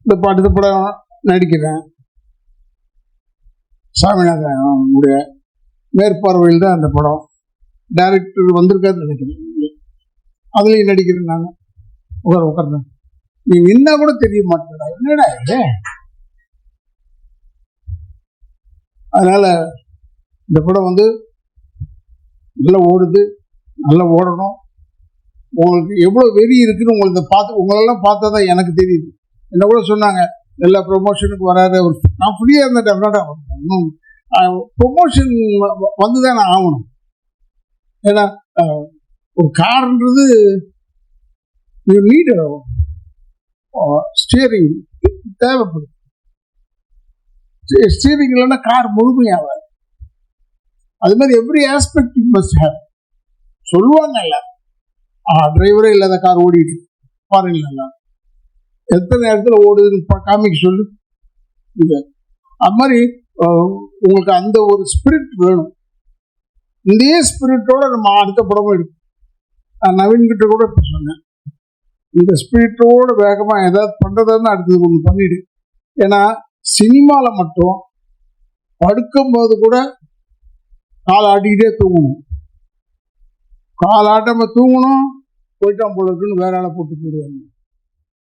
இந்த படம் நடிக்கிறேன். சாமிநாதன் உடைய மேற்பார்வையில் தான் அந்த படம். டைரக்டர் வந்திருக்காருன்னு நினைக்கிறேன். அதுலேயும் நடிக்கிறேன். நான் உட்கார்ந்தேன். நீ நின்னா கூட தெரிய மாட்டேடா, என்னடா இது. அதனால இந்த படம் நல்லா ஓடுது, நல்லா ஓடணும். உங்களுக்கு எவ்வளோ வெறி இருக்குன்னு உங்களெல்லாம் பார்த்தா தான் எனக்கு தெரியுது. என்ன கூட சொன்னாங்க, எல்லா ப்ரொமோஷனுக்கு வராத ஒரு, நான் ஃப்ரீயாக இருந்தேன். ப்ரொமோஷன் வந்து தான் நான் ஆகணும். ஏன்னா ஒரு கார்ன்றது யூ நீட் ஸ்டியரிங் தேவைப்படும். ஸ்டியரிங் இல்லைன்னா கார் முழுமையாகாது. அது மாதிரி every aspect you must have. சொல்லுவாங்கல்ல, டிரைவரே இல்லாத கார் ஓடிட்டு ஃபாரின்ல எத்தனை இடத்துல ஓடுதுன்னு காமிக்க சொல்லு. அது மாதிரி உங்களுக்கு அந்த ஒரு ஸ்பிரிட் வேணும். இதே ஸ்பிரிட்டோட நம்ம அடுத்த படமும் எடுக்கும். நான் நவீன் கிட்ட கூட இப்போ சொன்னேன், இந்த ஸ்பிரிட்டோட வேகமாக ஏதாவது பண்ணுறதுன்னு அடுத்தது ஒன்று பண்ணிடு. ஏன்னா சினிமாவில் மட்டும் படுக்கும்போது கூட கால் ஆட்டிக்கிட்டே தூங்கணும். கால் ஆட்டாமல் தூங்கணும், போயிட்டான் போல இருக்குன்னு வேற ஆளை போட்டு போயிடுவாங்க.